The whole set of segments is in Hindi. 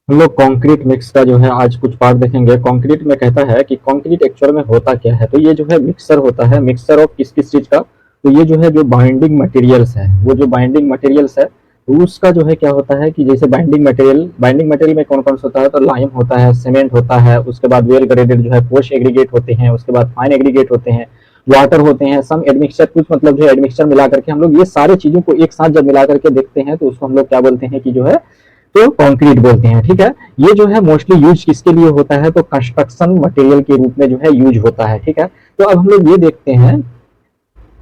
हम लोग कंक्रीट मिक्स का जो है आज कुछ पार्ट देखेंगे। कंक्रीट में कहता है कि कंक्रीट एक्चुअल में होता क्या है। तो ये जो है मिक्सर होता है। मिक्सर ऑफ किस किस चीज का? तो ये जो है जो बाइंडिंग मटेरियल्स है, वो जो बाइंडिंग मटेरियल्स है तो उसका जो है क्या होता है कि जैसे बाइंडिंग मटेरियल में कौन कौन सा होता है? तो लाइम होता है, सीमेंट होता है, उसके बाद वेल ग्रेडेड जो है पोस्ट एग्रीगेट होते हैं, उसके बाद फाइन एग्रीगेट होते हैं, वाटर होते हैं, सम एडमिक्सचर, कुछ मतलब जो है एडमिक्सचर मिला करके हम लोग ये सारे चीजों को एक साथ जब मिला करके देखते हैं तो उसको हम लोग क्या बोलते हैं कि जो है तो कंक्रीट बोलते हैं। ठीक है, ये जो है मोस्टली यूज किसके लिए होता है? तो कंस्ट्रक्शन मटेरियल के रूप में जो है यूज होता है। ठीक है, तो अब हम लोग ये देखते हैं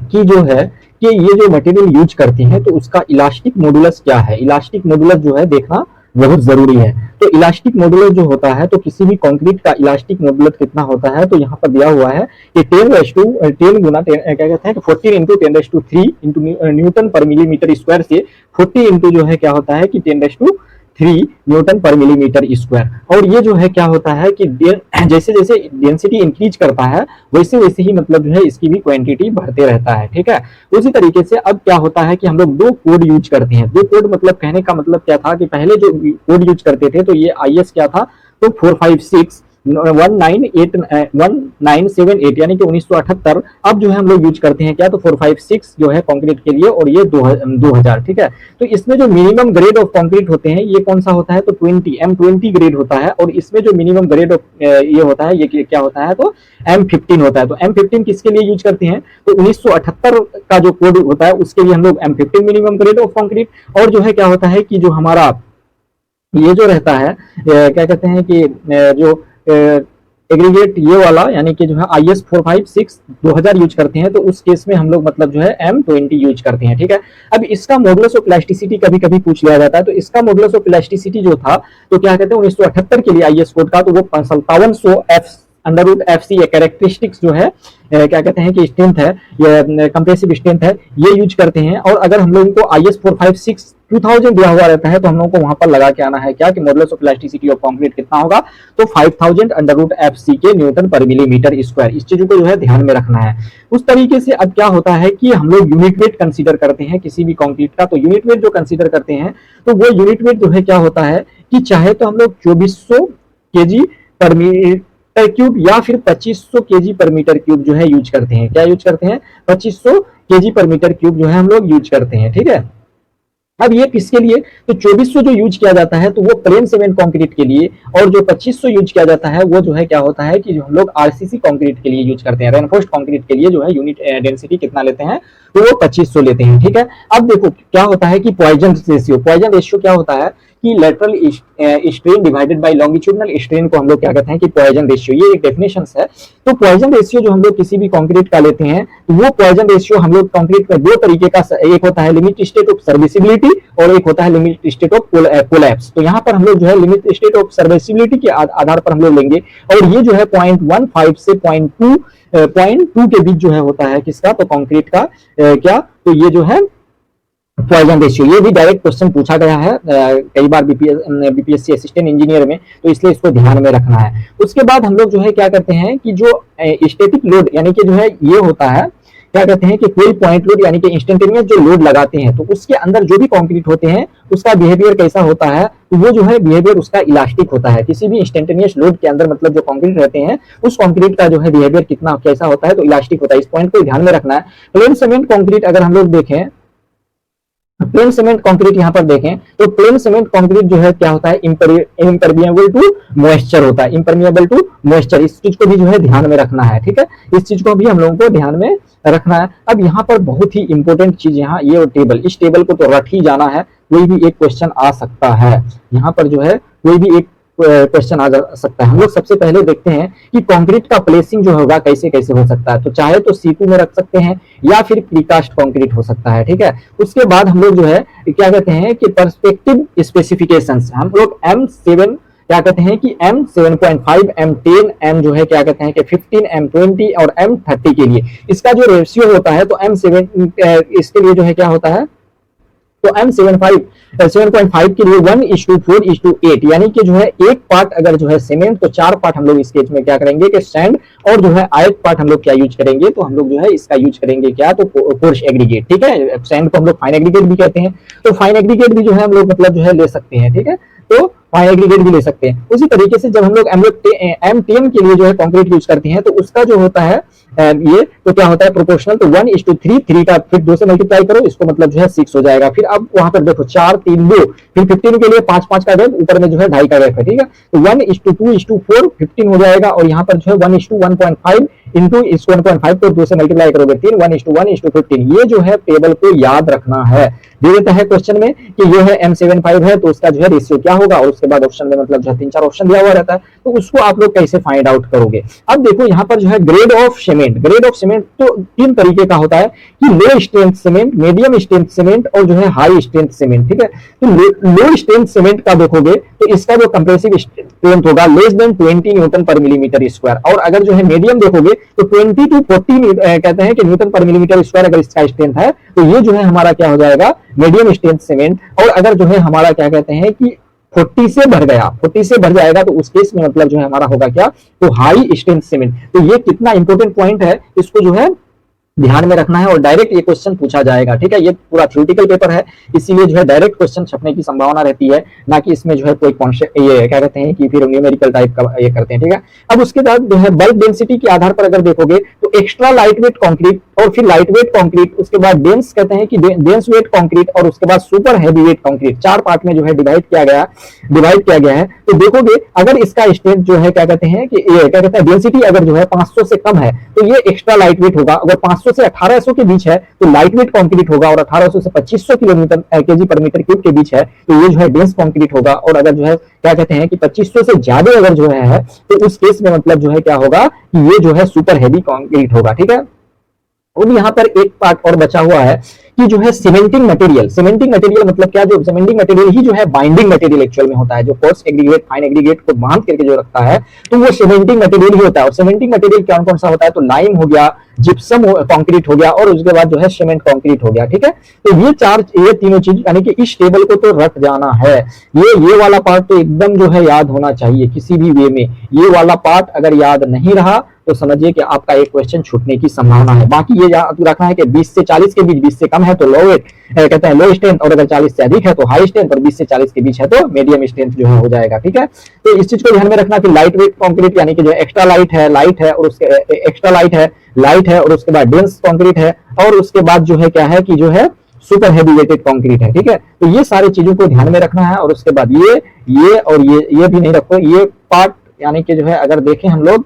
कि जो है कि ये जो मटेरियल यूज करती है तो उसका इलास्टिक मॉडुलस क्या है। इलास्टिक मॉडुलस जो है देखना बहुत जरूरी है। तो इलास्टिक मॉडुलस जो होता है तो किसी भी कंक्रीट का इलास्टिक मॉडुलस कितना होता है? तो यहाँ पर दिया हुआ है कि 10 गुना क्या कहते हैं 14 इंटू 10⁻³ इंटू न्यूटन पर मिलीमीटर स्क्वायर से 40 इंटू जो है क्या होता है कि 10⁻³ न्यूटन पर मिलीमीटर स्क्वायर। और ये जो है क्या होता है कि जैसे जैसे डेंसिटी इंक्रीज करता है वैसे वैसे ही मतलब जो है इसकी भी क्वांटिटी बढ़ते रहता है। ठीक है, उसी तरीके से अब क्या होता है कि हम लोग दो कोड यूज करते हैं। दो कोड मतलब कहने का मतलब क्या था कि पहले जो कोड यूज करते थे तो ये IS क्या था? तो 456 1978 यानी कि 1978। अब जो है हम लोग यूज करते हैं क्या? तो 456 जो है कंक्रीट के लिए और ये 2000। ठीक है, तो इसमें जो मिनिमम ग्रेड ऑफ कंक्रीट होते हैं ये कौन सा होता है? तो 20 ग्रेड होता है। और इसमें जो मिनिमम ग्रेड ऑफ ये होता है ये क्या होता है? तो M15 होता है। तो M15 किसके लिए यूज करते हैं? तो 1978 का जो कोड होता है उसके लिए हम लोग M15 minimum grade of concrete. और जो है क्या होता है कि जो हमारा ये जो रहता है क्या कहते हैं कि जो एग्रीगेट ये वाला यानी कि जो है IS 456 2000 यूज करते हैं तो उस केस में हम लोग मतलब जो है M20 यूज करते हैं। ठीक है, अब इसका मॉडुलस ऑफ इलास्टिसिटी कभी कभी पूछ लिया जाता है। तो इसका मॉडुलस ऑफ इलास्टिसिटी जो था तो क्या कहते हैं 1978 के लिए IS कोड का तो वो 5700 F√FC कैरेक्टरिस्टिक्स जो है क्या कहते हैं कि स्ट्रेंथ है, ये कंप्रेसिव स्ट्रेंथ है, ये यूज करते हैं। और अगर हम लोग को IS 456 2000 दिया हुआ रहता है तो हम लोग को वहां पर लगा के आना है क्या कि modulus of elasticity of concrete कितना होगा? तो 5000 √FC के न्यूटन पर मिलीमीटर स्क्वायर। इस चीजों को जो है ध्यान में रखना है। उस तरीके से अब क्या होता है कि हम लोग यूनिट वेट कंसीडर करते हैं किसी भी कंक्रीट का। तो यूनिट वेट जो कंसीडर करते हैं तो वो यूनिट वेट जो है क्या होता है कि चाहे तो हम लोग 2400 केजी पर मीटर क्यूब या फिर 2500 केजी पर मीटर क्यूब जो है यूज करते हैं। क्या यूज करते हैं? 2500 केजी पर मीटर क्यूब जो है हम लोग यूज करते हैं। ठीक है, अब ये किसके लिए? तो 2400 जो यूज किया जाता है तो वो प्लेन सीमेंट कंक्रीट के लिए। और जो 2500 यूज किया जाता है वो जो है क्या होता है कि जो हम लोग RCC कंक्रीट के लिए यूज करते हैं। रेनफोर्स्ड कंक्रीट के लिए जो है यूनिट डेंसिटी कितना लेते हैं? तो वो 2500 लेते हैं। ठीक है, अब देखो क्या होता है कि पॉइजन रेशियो क्या होता है कि lateral strain divided by longitudinal strain को हम लोग क्या कहते हैं कि पॉइजन रेशियो, ये एक डेफिनेशन है। तो पॉइजन रेशियो जो हम लोग किसी भी कंक्रीट का लेते हैं तो वो पॉइजन रेशियो हम लोग कंक्रीट में दो तरीके का, एक होता है लिमिट स्टेट ऑफ सर्विसिबिलिटी और एक होता है लिमिट स्टेट ऑफ कोलैप्स। तो यहाँ पर हम लोग जो है लिमिट स्टेट ऑफ सर्विसिबिलिटी के आधार पर हम लोग लेंगे। और ये जो है 0.15 से 0.2 के बीच जो है होता है किसका? तो कंक्रीट का क्या? तो ये जो है पॉइजन रेशियो। ये भी डायरेक्ट क्वेश्चन पूछा गया है कई बार बीपीएससी असिस्टेंट इंजीनियर में, तो इसलिए इसको ध्यान में रखना है। उसके बाद हम लोग जो है क्या करते हैं कि जो स्टैटिक लोड यानी कि जो है ये होता है क्या कहते हैं कि कोई पॉइंट लोड यानी कि इंस्टेंटेनियस जो लोड लगाते हैं तो उसके अंदर जो भी कंक्रीट होते हैं उसका बिहेवियर कैसा होता है? तो वो जो है बिहेवियर उसका इलास्टिक होता है। किसी भी इंस्टेंटेनियस लोड के अंदर मतलब जो कंक्रीट रहते हैं उस कंक्रीट का जो है बिहेवियर कितना कैसा होता है? तो इलास्टिक होता है। इस पॉइंट को ध्यान में रखना है। प्लेन सीमेंट कंक्रीट अगर हम लोग देखें, प्लेन सीमेंट कंक्रीट यहाँ पर देखें तो प्लेन सीमेंट कंक्रीट जो है क्या होता है? इम्परमिएबल टू मॉइस्चर होता है। इम्परमिएबल टू मॉइस्चर, इस चीज को भी जो है ध्यान में रखना है। ठीक है, इस चीज को भी हम लोगों को ध्यान में रखना है। अब यहाँ पर बहुत ही इंपॉर्टेंट चीज यहाँ ये टेबल, इस टेबल को तो रख ही जाना है। कोई भी एक क्वेश्चन आ सकता है यहाँ पर, जो है कोई भी एक क्वेश्चन आ सकता है। हम लोग सबसे पहले देखते हैं कि कंक्रीट का प्लेसिंग जो होगा कैसे कैसे हो सकता है। तो चाहे तो C2 में रख सकते हैं या फिर प्रीकास्ट कंक्रीट हो सकता है। ठीक है, उसके बाद हम लोग जो है क्या कहते हैं कि पर्सपेक्टिव स्पेसिफिकेशंस हम लोग M7 क्या कहते हैं कि M7.5 M10 M जो है क्या कहते हैं कि 15 M20 और M30 के लिए इसका जो रेशियो होता है तो M7 इसके लिए जो है क्या होता है तो M7.5 के लिए 1:4:8 यानी कि जो है एक पार्ट अगर जो है सीमेंट तो 4 पार्ट हम लोग इस केस में क्या करेंगे कि सैंड और जो है 8 पार्ट हम लोग क्या यूज करेंगे? तो हम लोग जो है इसका यूज करेंगे क्या? तो कोर्स एग्रीगेट। ठीक है, सैंड को हम लोग फाइन एग्रीगेट भी कहते हैं। तो फाइन एग्रीगेट भी जो है हम लोग मतलब जो है ले सकते हैं। ठीक है, तो फाइन एग्रीगेट भी ले सकते हैं। उसी तरीके से जब हम लोग एमटीएम के लिए जो है कंक्रीट यूज करते हैं तो उसका जो होता है ये तो क्या होता है प्रोपोर्शनल, तो 1:3, 3 का फिर 2 से मल्टीप्लाई करो, इसको मतलब जो है 6 हो जाएगा। फिर अब वहां पर देखो 4 3 2, फिर 15 के लिए 5 का गैप, ऊपर में जो है 2.5 का गैप है, ठीक है। तो 1:2:4 15 हो जाएगा, और यहाँ पर जो है 1:1.5 इंटू इस 1.5 को 2 से मल्टीप्लाई करोगे 3, 1:1:15। ये जो है टेबल को याद रखना है। दे देता है क्वेश्चन में कि ये है M75 है तो उसका जो है रेशियो क्या होगा, और उसके बाद ऑप्शन में मतलब जो है 3-4 ऑप्शन दिया हुआ रहता है, तो उसको आप लोग कैसे फाइंड आउट करोगे। अब देखो यहाँ पर जो है ग्रेड ऑफ सीमेंट तो 3 तरीके का होता है कि low strength cement, medium strength cement और जो है हाई स्ट्रेंथ सीमेंट, ठीक है। तो लो स्ट्रेंथ सीमेंट का देखोगे तो इसका जो कंप्रेसिव स्ट्रेंथ होगा लेस देन 20 न्यूटन पर मिलीमीटर स्क्वायर, और अगर जो है मीडियम देखोगे तो 20 to 40 कहते हैं कि न्यूटन पर मिलीमीटर स्क्वायर अगर इसका स्ट्रेंथ है तो ये जो है हमारा क्या हो जाएगा मीडियम स्ट्रेंथ सीमेंट। और अगर जो है हमारा क्या कहते हैं कि 40 से भर जाएगा तो उस केस में मतलब जो है हमारा होगा क्या, तो हाई स्ट्रेंथ सीमेंट। तो ये कितना इंपॉर्टेंट पॉइंट है, इसको जो है ध्यान में रखना है, और डायरेक्ट ये क्वेश्चन पूछा जाएगा, ठीक है। ये पूरा थ्योरेटिकल पेपर है, इसीलिए जो है डायरेक्ट क्वेश्चन छपने की संभावना रहती है, ना कि इसमें जो है कोई कॉन्सेप्ट ये क्या कहते हैं कि फिर न्यूमेरिकल टाइप का ये करते हैं, ठीक है। अब उसके बाद जो है बल्क डेंसिटी के आधार पर अगर देखोगे तो एक्स्ट्रा लाइट वेट कॉन्क्रीट, और फिर लाइट वेट कॉन्क्रीट, उसके बाद डेंस कहते हैं कि डेंस वेट कॉन्क्रीट, और उसके बाद super heavy weight concrete, 4 part में जो है डिवाइड किया गया है। तो देखोगे अगर इसका स्ट्रेंथ जो है क्या कहते हैं कि ये क्या कहते हैं डेंसिटी अगर जो है 500 से कम है तो ये एक्स्ट्रा लाइट वेट होगा, अगर 500 से 1800 के बीच है तो लाइट वेट कॉन्क्रीट होगा, और 1800 से 2500 केजी पर मीटर क्यूब के बीच है तो ये जो है डेंस कॉन्क्रीट होगा, और अगर जो है क्या कहते हैं कि 2500 से ज्यादा अगर जो है तो उस केस में मतलब जो है क्या होगा कि ये जो है सुपर हैवी कॉन्क्रीट होगा, ठीक है। और यहाँ पर एक पार्ट और बचा हुआ है कि जो है सीमेंटिंग मटेरियल मतलब क्या, जो सीमेंटिंग मटेरियल ही जो है बाइंडिंग मटेरियल एक्चुअल में होता है, जो कोर्स एग्रीगेट फाइन एग्रीगेट को बांध करके जो रखता है तो वो सीमेंटिंग मटेरियल ही होता है। और सीमेंटिंग मटेरियल कौन कौन सा होता है, तो लाइम हो गया, जिप्सम कंक्रीट हो गया, और उसके बाद जो है सीमेंट कंक्रीट हो गया, ठीक है। तो ये तीनों चीज यानी कि इस टेबल को तो रट जाना है। ये वाला पार्ट तो एकदम जो है याद होना चाहिए किसी भी वे में। ये वाला पार्ट अगर याद नहीं रहा तो समझिए कि आपका एक क्वेश्चन छूटने की संभावना है। बाकी ये याद रखना है कि 20 से 40 के बीच, 20 से कम है तो लो वेट कहते हैं लो स्ट्रेंथ, और अगर 40 से अधिक है तो हाई स्ट्रेंथ, और 20 से 40 के बीच है तो मीडियम स्ट्रेंथ जो है हो जाएगा, ठीक है। तो इस चीज को ध्यान में रखना कि लाइट वेट कंक्रीट यानी कि जो एक्स्ट्रा लाइट है और उसके एक्स्ट्रा लाइट है और उसके बाद डेंस कंक्रीट है, और उसके बाद जो है क्या है कि जो है सुपर हेवी वेटेड कंक्रीट है, ठीक है। तो ये सारी चीजों को ध्यान में रखना है, और उसके बाद ये और ये भी नहीं रखो, ये पार्ट यानी कि जो है अगर देखें हम लोग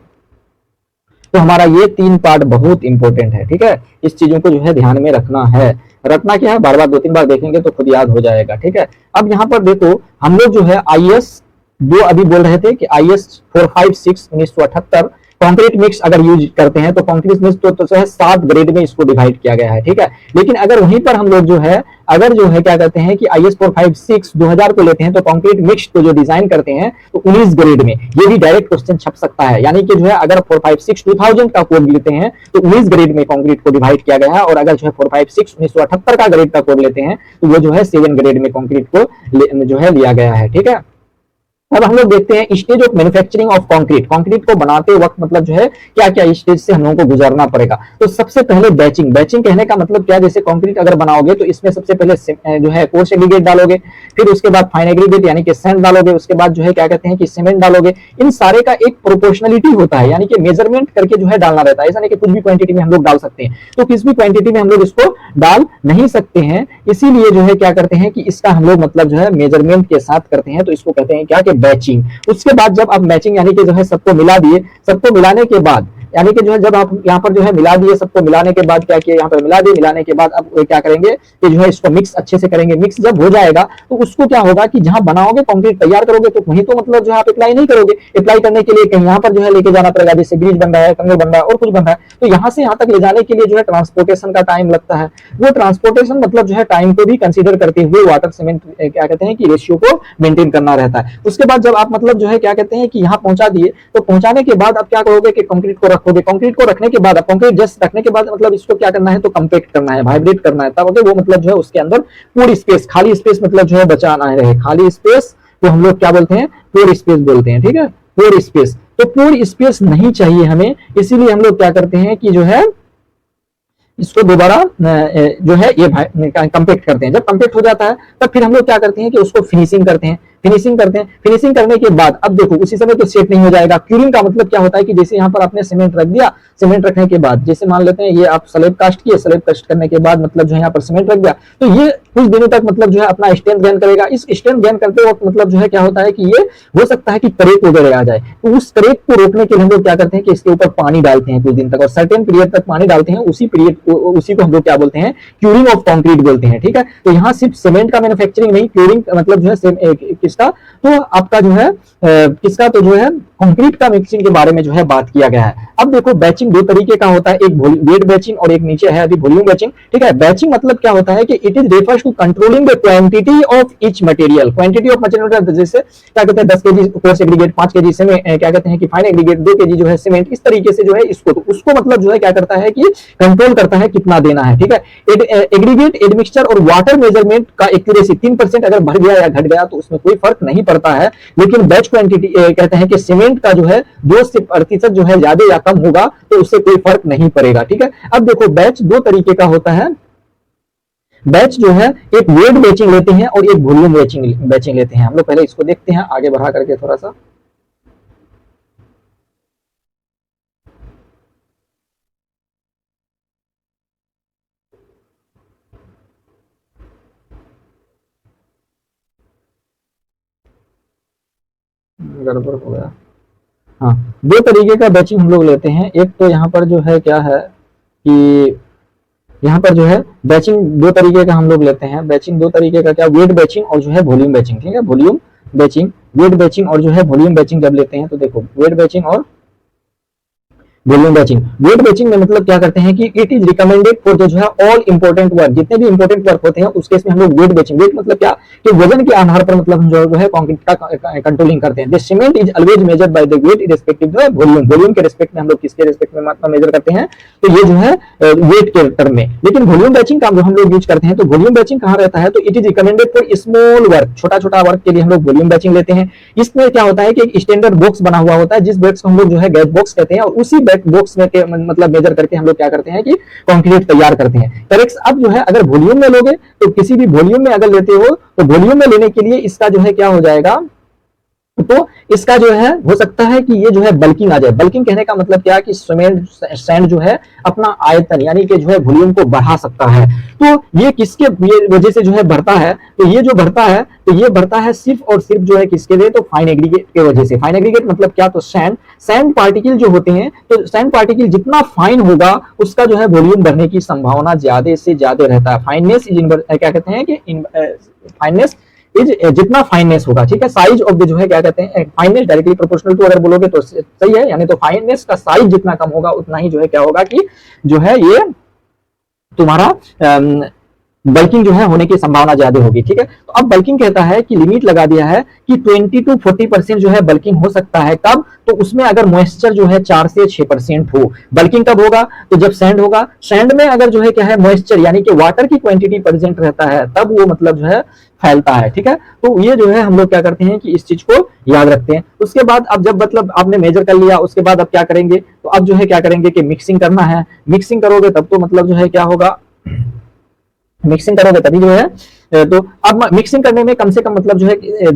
तो हमारा ये 3 पार्ट बहुत इंपॉर्टेंट है, ठीक है। इस चीजों को जो है ध्यान में रखना है। रखना क्या है, बार बार 2-3 बार देखेंगे तो खुद याद हो जाएगा, ठीक है। अब यहाँ पर देखो हम लोग जो है IS जो अभी बोल रहे थे कि IS 456 1978 कंक्रीट मिक्स अगर यूज करते हैं तो कंक्रीट मिक्स तो जो है 7 ग्रेड में इसको डिवाइड किया गया है, ठीक है। लेकिन अगर वहीं पर हम लोग जो है अगर जो है क्या कहते हैं कि IS 456 2000 को लेते हैं तो कंक्रीट मिक्स को जो डिजाइन करते हैं तो 19 ग्रेड में ये भी डायरेक्ट क्वेश्चन छप सकता है। यानी कि जो है अगर 456 2000 का कोड लेते हैं तो 19 ग्रेड में कंक्रीट को डिवाइड किया गया है, और अगर जो है 456 1978 का ग्रेड का कोड लेते हैं तो वो जो है 7 ग्रेड में कंक्रीट को जो है लिया गया है, ठीक है। अब हम लोग देखते हैं stage of manufacturing of concrete को बनाते वक्त मतलब जो है क्या क्या स्टेज से हम लोगों को गुजरना पड़ेगा। तो सबसे पहले बैचिंग कहने का मतलब क्या, जैसे कंक्रीट अगर बनाओगे तो इसमें सबसे पहले जो है कोर्स एग्रीगेट डालोगे, फिर उसके बाद फाइन एग्रीगेट यानी कि सैंड डालोगे, उसके बाद जो है क्या कहते हैं कि सीमेंट डालोगे। इन सारे का एक प्रोपोर्शनलिटी होता है, यानी कि मेजरमेंट करके जो है डालना रहता है। ऐसा नहीं कि कुछ भी क्वांटिटी में हम लोग डाल सकते हैं, तो किसी भी क्वांटिटी में हम लोग इसको डाल नहीं सकते हैं। इसीलिए जो है क्या करते हैं कि इसका हम लोग मतलब जो है मेजरमेंट के साथ करते हैं, तो इसको कहते हैं क्या कि बैचिंग। उसके बाद जब आप मैचिंग यानी कि जो है सबको मिला दिए, सबको मिलाने के बाद यानी कि जो है जब आप यहाँ पर जो है मिला दिए, सबको मिलाने के बाद क्या किया, यहाँ पर मिला दिए, मिलाने के बाद अब क्या करेंगे कि जो है इसको मिक्स अच्छे से करेंगे। मिक्स जब हो जाएगा तो उसको क्या होगा कि जहां बनाओगे कंक्रीट तैयार करोगे तो वहीं तो मतलब जो है आप अप्लाई नहीं करोगे, अप्लाई करने के लिए कहीं यहाँ पर जो है लेके जाना पड़ेगा, जैसे ब्रिज बन रहा है, कंगल बन रहा है और कुछ बन रहा है, तो यहाँ से यहाँ तक ले जाने के लिए जो है ट्रांसपोर्टेशन का टाइम लगता है। वो ट्रांसपोर्टेशन मतलब जो है टाइम को भी कंसिडर करते हुए वाटर सीमेंट क्या कहते हैं कि रेशियो को मेंटेन करना रहता है। उसके बाद जब आप मतलब जो है क्या कहते हैं कि यहाँ पहुंचा दिए, तो पहुंचाने के बाद आप क्या करोगे कि कंक्रीट को रखोगे। कंक्रीट को रखने के बाद कंक्रीट जस्ट रखने के बाद मतलब इसको क्या करना है, तो कंपैक्ट करना है, वाइब्रेट करना है, तब वो मतलब जो है उसके अंदर पूरी स्पेस, खाली स्पेस मतलब जो है बचाना है। खाली स्पेस तो हम लोग क्या बोलते हैं, पोर स्पेस बोलते हैं, ठीक है, पोर स्पेस। तो पोर स्पेस नहीं चाहिए हमें, इसीलिए हम लोग क्या करते हैं कि जो है इसको दोबारा जो है ये कंपैक्ट करते हैं। जब कंपैक्ट हो जाता है तब फिर हम लोग क्या करते हैं कि उसको फिनिशिंग करते हैं। फिनिशिंग करते हैं। फिनिशिंग करने के बाद अब देखो उसी समय तो सेट नहीं हो जाएगा। क्यूरिंग का मतलब क्या होता है कि जैसे यहाँ पर आपने सीमेंट रख दिया, सीमेंट रखने के बाद जैसे मान लेते हैं ये आप स्लैब कास्ट किए, स्लैब कास्ट करने के बाद मतलब जो है यहाँ पर सीमेंट रख दिया, तो ये कुछ दिनों तक मतलब जो है अपना स्ट्रेंथ गेन करेगा। इस स्ट्रेंथ गेन करते वक्त मतलब जो है क्या होता है कि ये हो सकता है कि क्रेक वगैरह आ जाए, तो उस क्रेक को रोकने के लिए हम लोग क्या करते हैं कि इसके ऊपर पानी डालते हैं कुछ दिन तक, और सर्टेन पीरियड तक पानी डालते हैं। उसी पीरियड उसी को हम लोग क्या बोलते हैं, क्यूरिंग ऑफ कंक्रीट बोलते हैं। ठीक है, तो यहाँ सिर्फ सीमेंट का मैन्युफैक्चरिंग नहीं, क्यूरिंग मतलब जो है किसका, तो आपका जो है किसका, तो जो है कंक्रीट का मिक्सिंग के बारे में जो है बात किया गया है। अब देखो बैचिंग दो तरीके का होता है, एक वेट बैचिंग और एक नीचे है अभी वॉल्यूम बैचिंग। ठीक है, बैचिंग मतलब क्या होता है कि it is refers to controlling the quantity of each material. Quantity of material जैसे क्या कहते हैं 10 KG coarse aggregate, 5 KG cement, क्या कहते हैं कि फाइन एग्रीगेट 2 केजी जो है सीमेंट, इस तरीके से जो है इसको, तो उसको मतलब जो है क्या करता है कि कंट्रोल करता है कितना देना है। ठीक है, एग्रीगेट, एडमिक्सचर और वाटर मेजरमेंट का एक्यूरेसी 3% अगर बढ़ गया या घट गया तो उसमें कोई फर्क नहीं पड़ता है। लेकिन बैच क्वांटिटी कहते हैं कि सीमेंट का जो है 2% जो है ज्यादा या कम होगा तो उससे कोई फर्क नहीं पड़ेगा। ठीक है, अब देखो बैच दो तरीके का होता है। बैच जो है एक वेट बैचिंग लेते हैं और एक वॉल्यूम बैचिंग लेते हैं। हम लोग पहले इसको देखते हैं आगे बढ़ा करके थोड़ा सा। गड़बड़ हो गया। हाँ, दो तरीके का बैचिंग हम लोग लेते हैं। एक तो यहाँ पर जो है क्या है कि यहाँ पर जो है बैचिंग दो तरीके का हम लोग लेते हैं। बैचिंग दो तरीके का क्या, वेट बैचिंग और जो है वॉल्यूम बैचिंग। ठीक है, वॉल्यूम बैचिंग, वेट बैचिंग और जो है वॉल्यूम बैचिंग जब लेते हैं तो देखो वेट बैचिंग और वॉल्यूम बैचिंग। वेट बैचिंग में मतलब क्या करते हैं कि इट इज रिकमेंडेड फॉर जो है ऑल इंपोर्टेंट वर्क, जितने भी इंपोर्टेंट वर्क होते हैं उस केस में हम लोग वेट बैचिंग। वेट मतलब क्या कि वजन के आधार पर मतलब हम जो है कंक्रीट का कंट्रोलिंग करते हैं। The cement is always measured by the weight respective जो है वॉल्यूम। वॉल्यूम के रिस्पेक्ट में हम लोग किसके रिस्पेक्ट में मात्रा मेजर करते हैं, तो ये जो है वेट के टर्म में। लेकिन वॉल्यूम बैचिंग का जो हम लोग यूज करते हैं, तो वॉल्यूम बैचिंग कहाँ रहता है, तो it is recommended for small work, छोटा छोटा वर्क के लिए हम लोग वॉल्यूम बैचिंग लेते हैं। इसमें क्या होता है कि एक स्टैंडर्ड बॉक्स बना हुआ होता है, जिस बॉक्स को हम लोग जो है गैस बॉक्स कहते हैं, और उसी बॉक्स में मतलब मेजर करके हम लोग क्या करते हैं कि कंक्रीट तैयार करते हैं। करेक्ट। अब जो है अगर वॉल्यूम में लोगे तो किसी भी वॉल्यूम में अगर लेते हो तो वॉल्यूम में लेने के लिए इसका जो है क्या हो जाएगा, तो इसका जो है हो सकता है कि ये जो है बल्किंग आ जाए। बल्किंग कहने का मतलब क्या है कि सीमेंट सैंड जो है अपना आयतन यानी कि जो है वॉल्यूम को बढ़ा सकता है। तो ये किसके वजह से जो है बढ़ता है, तो ये जो बढ़ता है तो ये बढ़ता है सिर्फ और सिर्फ जो है किसके लिए, तो फाइन एग्रीगेट के वजह से। फाइन एग्रीगेट मतलब क्या, तो सैंड पार्टिकल जो होते हैं, तो सैंड पार्टिकल जितना फाइन होगा उसका जो है वॉल्यूम बढ़ने की संभावना ज्यादा से ज्यादा रहता है। फाइननेस इज क्या कहते हैं कि फाइननेस इज जितना फाइननेस होगा, ठीक है, साइज ऑफ द जो है क्या कहते हैं फाइननेस डायरेक्टली प्रोपोर्शनल टू, अगर बोलोगे तो सही है, यानी तो फाइननेस का साइज जितना कम होगा उतना ही जो है क्या होगा कि जो है ये तुम्हारा बल्किंग जो है होने की संभावना ज्यादा होगी। ठीक है, तो अब बल्किंग कहता है कि लिमिट लगा दिया है कि 20 to 40% जो है बल्किंग हो सकता है। कब, तो उसमें अगर मॉइस्चर जो है 4 से 6% हो। बल्किंग कब होगा, तो जब सैंड होगा, सैंड में अगर जो है क्या है मॉइस्चर यानी कि वाटर की क्वांटिटी प्रेजेंट रहता है तब वो मतलब जो है फैलता है। ठीक है, तो ये जो है हम लोग क्या करते हैं कि इस चीज को याद रखते हैं। उसके बाद अब जब मतलब आपने मेजर कर लिया, उसके बाद अब क्या करेंगे, तो अब जो है क्या करेंगे कि मिक्सिंग करना है। मिक्सिंग करोगे तब तो मतलब जो है क्या होगा, मिक्सिंग करोगे तभी जो है, तो अब मिक्सिंग करने में कम से कम मतलब जो है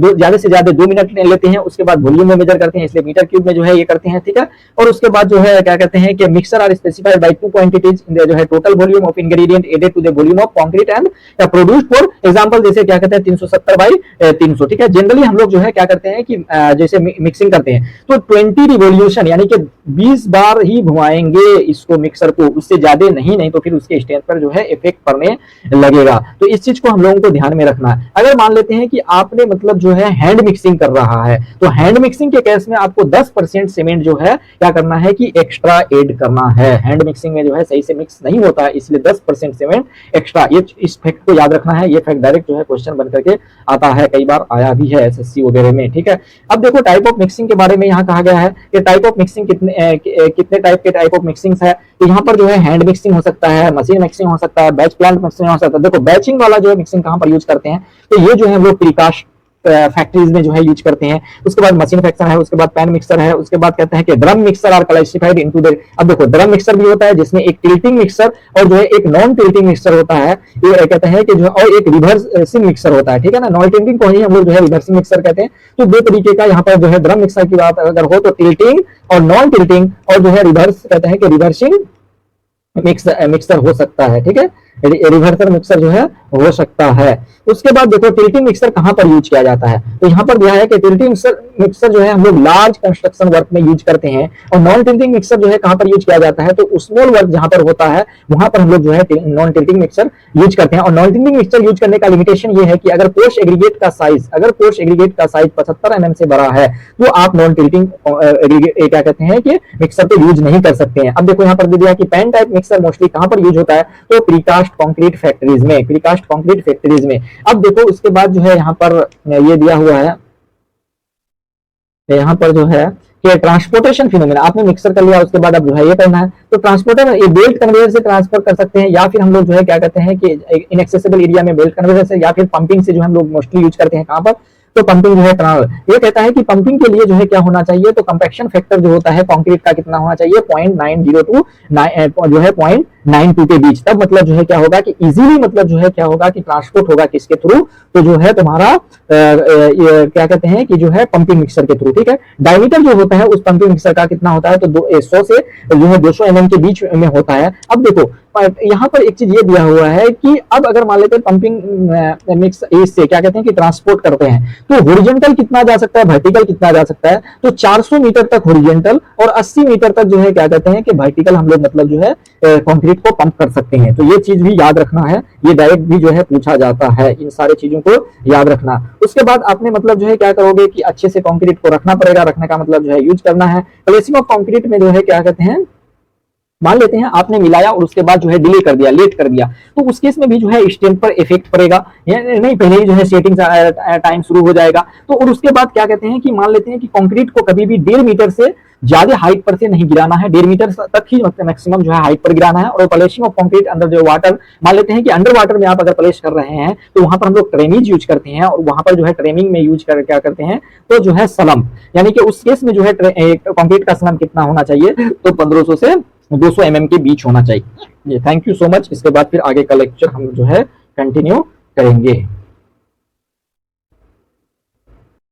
ज्यादा से ज्यादा 2 मिनट लेते हैं। उसके बाद वॉल्यूम में मेजर करते हैं, इसलिए मीटर क्यूब में जो है ये करते हैं। ठीक है, और उसके बाद जो है क्या कहते हैं कि mixer are specified by 2 quantities in the जो है total volume of ingredient added to the volume of concrete and produced for example, जैसे क्या कहते हैं 370/300। ठीक है, जनरली हम लोग जो है क्या करते हैं कि जैसे मिक्सिंग करते हैं तो 20 रिवॉल्यूशन यानी कि 20 बार ही घुमाएंगे इसको मिक्सर को, उससे ज्यादा नहीं तो फिर उसके स्ट्रेंथ पर जो है इफेक्ट पड़ने लगेगा। तो इस चीज को हम लोगों को ध्यान में रखना है। अगर मान लेते हैं कि आपने मतलब जो है हैंड मिक्सिंग कर रहा है, तो हैंड मिक्सिंग के केस में आपको 10% सीमेंट जो है क्या करना है कि एक्स्ट्रा ऐड करना है। हैंड मिक्सिंग में जो है सही से मिक्स नहीं होता है, इसलिए 10% सीमेंट एक्स्ट्रा, ये इस फैक्ट को याद रखना है। ये फैक्ट डायरेक्ट जो है क्वेश्चन बन करके आता है, कई बार आया भी है एसएससी वगैरह में। ठीक है, अब देखो टाइप ऑफ मिक्सिंग के बारे में यहाँ कहा गया है कि टाइप ऑफ मिक्सिंग कितने टाइप के टाइप ऑफ मिक्सिंग है। तो यहाँ पर जो है हैंड मिक्सिंग हो सकता है, मशीन मिक्सिंग हो सकता है, बैच प्लांट मिक्सिंग हो सकता है। देखो बैचिंग वाला जो है मिक्सिंग कहाँ पर यूज करते हैं, तो ये जो है हम लोग प्रीकास्ट फैक्ट्रीज में जो है यूज करते हैं। उसके बाद मशीन फ्रैक्शन है, उसके बाद पैन मिक्सर है, उसके बाद कहते हैं कि drum mixer are classified into the. अब देखो ड्रम मिक्सर भी होता है जिसमें एक टिल्टिंग मिक्सर और जो है एक नॉन टिल्टिंग मिक्सर होता है, ये कहते हैं कि जो और एक रिवर्सिंग मिक्सर होता है, ठीक है ना। नॉन टिल्टिंग को ही हम लोग जो है रिवर्सिंग मिक्सर कहते हैं। तो दो तरीके का यहाँ पर जो है ड्रम मिक्सर की बात अगर हो तो टिल्टिंग और नॉन टिल्टिंग, और जो है रिवर्स कहते हैं कि रिवर्सिंग मिक्सर हो सकता है, ठीक है। रिवर्सर मिक्सर जो है हो सकता है। उसके बाद देखो टिल्टिंग मिक्सर कहां पर यूज किया जाता है, तो यहाँ पर दिया है कि टिल्टिंग मिक्सर जो है हम लोग लार्ज कंस्ट्रक्शन वर्क में यूज करते हैं, और नॉन टिल्टिंग मिक्सर जो है कहां पर यूज किया जाता है, तो स्मॉल वर्क जहां पर होता है वहां पर हम लोग जो है नॉन टिल्टिंग मिक्सर यूज करते हैं। और नॉन टिल्टिंग मिक्सर यूज करने का लिमिटेशन ये है कि अगर पोस्ट एग्रीगेट का साइज 75 mm से बड़ा है तो आप नॉन टिल्टिंग क्या कहते हैं कि मिक्सर को यूज नहीं कर सकते हैं। अब देखो यहाँ पर दे दिया कि पैन टाइप मिक्सर मोस्टली कहां पर यूज होता है, तो प्रीकास्ट कंक्रीट फैक्ट्रीज में। अब देखो उसके बाद जो है यहाँ पर ये दिया हुआ है, यहाँ पर जो है कि ट्रांसपोर्टेशन फिनोमेना, आपने मिक्सर कर लिया उसके बाद अब जो है ये करना है, तो ट्रांसपोर्टर ये बेल्ट कन्वेयर से ट्रांसफर कर सकते हैं, या फिर हम लोग जो है क्या कहते हैं कि इनएक्सेसिबल एरिया में बेल्ट कन्वेयर से, या फिर पंपिंग से जो हम लोग मोस्टली यूज करते हैं। कहां पर, तो पंपिंग जो है ये कहता है कि पंपिंग के लिए जो है क्या होना चाहिए, तो कंपैक्शन फैक्टर जो होता है कंक्रीट का कितना होना चाहिए, 0.902 जो है 0.92 के बीच। तब मतलब जो है क्या होगा कि इजीली मतलब जो है क्या होगा कि ट्रांसपोर्ट होगा किसके थ्रू, तो जो है तुम्हारा क्या कहते हैं कि जो है पंपिंग मिक्सर के थ्रू, ठीक है। डायमीटर जो होता है उस पंपिंग मिक्सर का कितना होता है, तो 100 से जो है 200 mm के बीच में होता है। अब देखो यहाँ पर एक चीज ये दिया हुआ है कि अब अगर मान लेते हैं पंपिंग मिक्स इससे क्या कहते हैं कि ट्रांसपोर्ट करते हैं, तो हॉरिजॉन्टल कितना जा सकता है, वर्टिकल कितना जा सकता है, तो 400 मीटर तक हॉरिजॉन्टल और 80 मीटर तक जो है क्या कहते हैं कि वर्टिकल हम लोग मतलब जो है कंक्रीट को पंप कर सकते हैं। तो ये चीज भी याद रखना है, ये डायरेक्ट भी जो है पूछा जाता है, इन सारे चीजों को याद रखना। उसके बाद आपने मतलब जो है क्या करोगे कि अच्छे से कंक्रीट को रखना पड़ेगा, रखने का मतलब जो है यूज करना है। प्लेसिंग ऑफ कंक्रीट में जो है क्या कहते हैं, मान लेते हैं आपने मिलाया और उसके बाद जो है डिले कर दिया, लेट कर दिया, तो उस केस में भी जो है स्ट्रेंथ पर इफेक्ट पड़ेगा, नहीं पहले ही जो है सेटिंग टाइम शुरू हो जाएगा। तो और उसके बाद क्या कहते हैं कि मान लेते हैं कि कंक्रीट को कभी भी 1.5 मीटर से ज्यादा हाइट पर से नहीं गिराना है, 1.5 मीटर तक ही मैक्सिमम जो है हाइट पर गिराना है। और प्लेसिंग ऑफ कंक्रीट अंडर जो वाटर, मान लेते हैं कि अंडर वाटर में आप अगर प्लेस कर रहे हैं तो वहां पर हम लोग ट्रेमीज यूज करते हैं, और वहां पर जो है ट्रेमिंग में यूज कर क्या करते हैं, तो जो है सलम, यानी कि उस केस में जो है कंक्रीट का सलम कितना होना चाहिए, तो 1500 से 200 mm के बीच होना चाहिए। Thank you so much. इसके बाद फिर आगे का लेक्चर हम जो है कंटिन्यू करेंगे।